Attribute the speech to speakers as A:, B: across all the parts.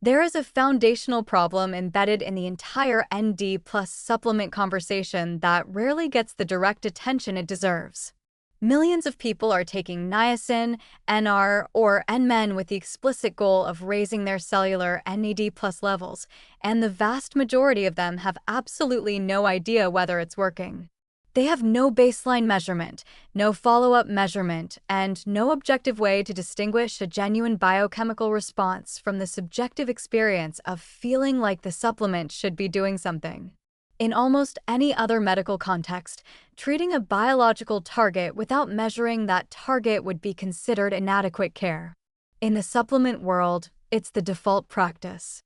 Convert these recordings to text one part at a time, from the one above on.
A: There is a foundational problem embedded in the entire ND plus supplement conversation that rarely gets the direct attention it deserves. Millions of people are taking niacin, NR, or NMN with the explicit goal of raising their cellular NAD plus levels, and the vast majority of them have absolutely no idea whether it's working. They have no baseline measurement, no follow-up measurement, and no objective way to distinguish a genuine biochemical response from the subjective experience of feeling like the supplement should be doing something. In almost any other medical context, treating a biological target without measuring that target would be considered inadequate care. In the supplement world, it's the default practice.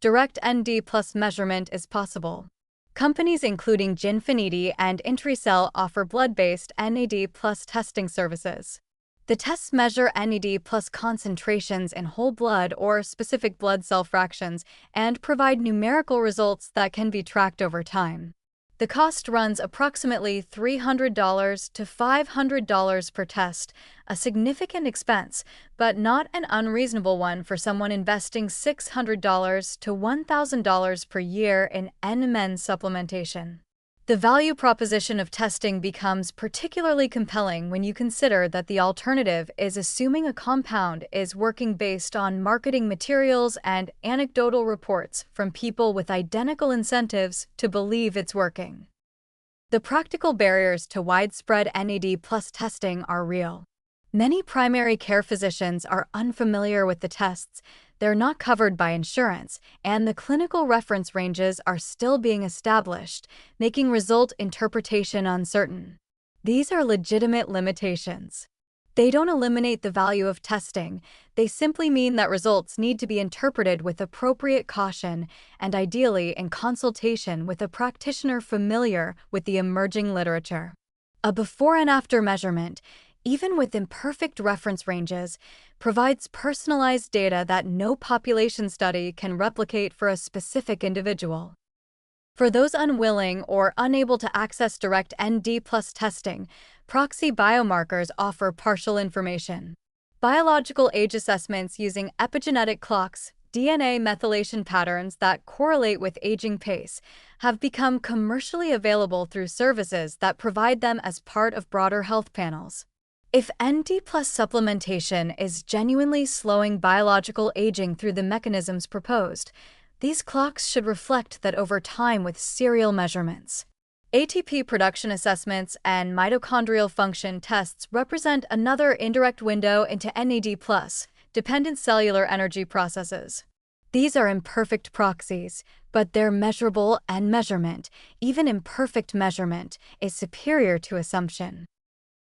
A: Direct ND plus measurement is possible. Companies including Ginfinity and Intricell offer blood-based NAD plus testing services. The tests measure NAD plus concentrations in whole blood or specific blood cell fractions and provide numerical results that can be tracked over time. The cost runs approximately $300 to $500 per test, a significant expense, but not an unreasonable one for someone investing $600 to $1,000 per year in NMN supplementation. The value proposition of testing becomes particularly compelling when you consider that the alternative is assuming a compound is working based on marketing materials and anecdotal reports from people with identical incentives to believe it's working. The practical barriers to widespread NAD plus testing are real. Many primary care physicians are unfamiliar with the tests, they're not covered by insurance, and the clinical reference ranges are still being established, making result interpretation uncertain. These are legitimate limitations. They don't eliminate the value of testing, they simply mean that results need to be interpreted with appropriate caution and ideally in consultation with a practitioner familiar with the emerging literature. A before and after measurement, even with imperfect reference ranges, provides personalized data that no population study can replicate for a specific individual. For those unwilling or unable to access direct ND plus testing, proxy biomarkers offer partial information. Biological age assessments using epigenetic clocks, DNA methylation patterns that correlate with aging pace, have become commercially available through services that provide them as part of broader health panels. If ND plus supplementation is genuinely slowing biological aging through the mechanisms proposed, these clocks should reflect that over time with serial measurements. ATP production assessments and mitochondrial function tests represent another indirect window into NAD+, dependent cellular energy processes. These are imperfect proxies, but they're measurable, and measurement, even imperfect measurement, is superior to assumption.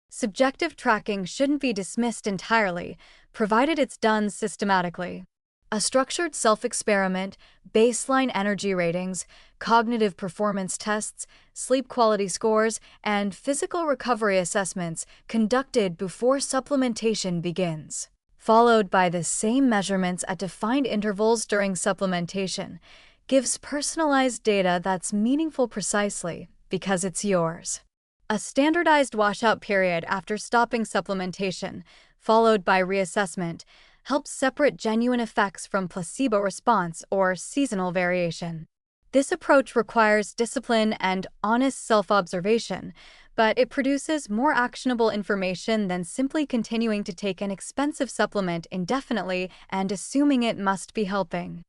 A: Subjective tracking shouldn't be dismissed entirely, provided it's done systematically. A structured self-experiment, baseline energy ratings, cognitive performance tests, sleep quality scores, and physical recovery assessments conducted before supplementation begins, followed by the same measurements at defined intervals during supplementation, gives personalized data that's meaningful precisely because it's yours. A standardized washout period after stopping supplementation, followed by reassessment, helps separate genuine effects from placebo response or seasonal variation. This approach requires discipline and honest self-observation, but it produces more actionable information than simply continuing to take an expensive supplement indefinitely and assuming it must be helping.